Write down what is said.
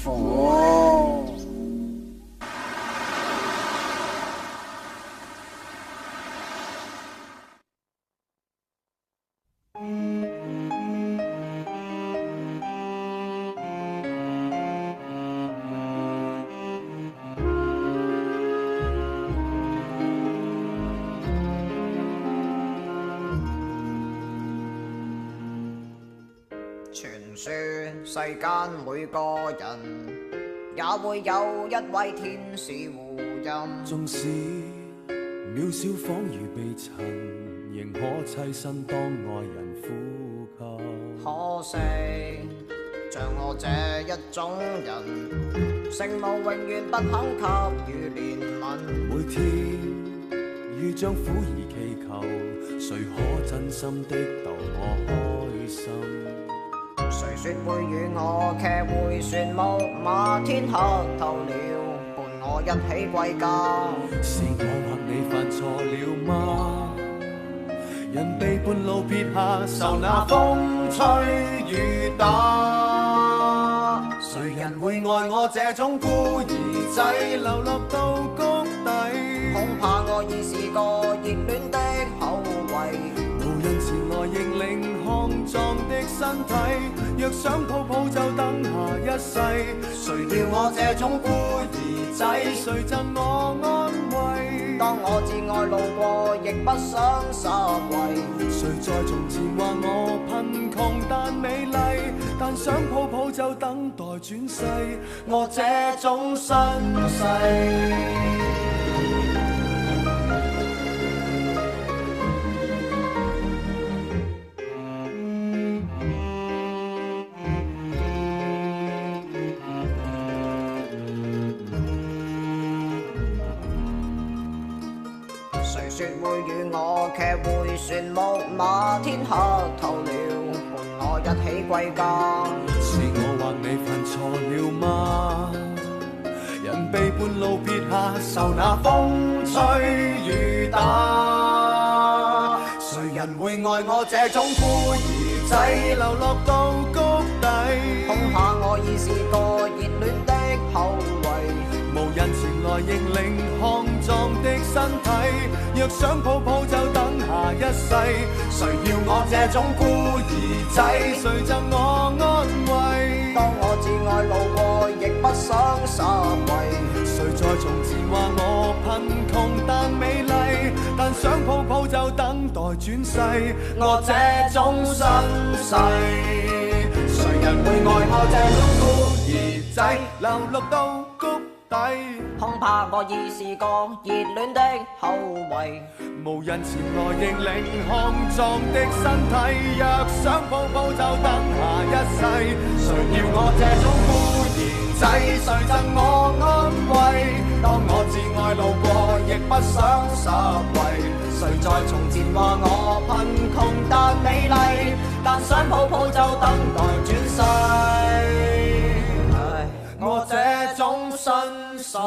火。傳說世間每個人也會有一位天使護蔭，縱使渺小仿如被塵，仍可棲身當愛人呼吸。可惜像我這一種人，聖母永遠不肯給予憐憫。每天如將苦兒祈求，誰可真心的逗我開心？誰說會與我騎回旋木馬，天黑透了，伴我一起歸家。是我或你犯錯了嗎？人被半路撇下，受那風吹雨打。誰人會愛我這種孤兒仔，流落到谷底？恐怕我已是個熱戀的後遺。無人前來認領康壯的身體，若想抱抱就等下一世。誰要我這種孤兒仔？誰贈我安慰？當我至愛路過，亦不想拾遺。誰在從前話我貧窮但美麗，但想抱抱就等待轉世。我這種身世。誰說會與我騎回旋木馬，天黑透了，伴我一起歸家。是我或你犯錯了嗎？人被半路撇下，受那風吹雨打。誰人會愛我這種孤兒仔，流落到谷底？恐怕我已是個熱戀的後遺。無人前來認領康壯的身體，若想抱抱就等下一世。誰要我這種孤兒仔？誰贈我安慰？當我至愛路過，亦不想拾遺。誰在從前話我貧窮但美麗，但想抱抱就等待轉世。我這種身世，誰人會愛我這種孤兒仔？流落到谷底，恐怕我已是個熱戀的後遺。無人前來認領康壯的身體，若想抱抱就等下一世。誰要我這種孤兒仔？誰贈我安慰？當我至愛路過，亦不想拾遺。誰在從前話我貧窮但美麗，但想抱抱就等待轉世。我這種身世。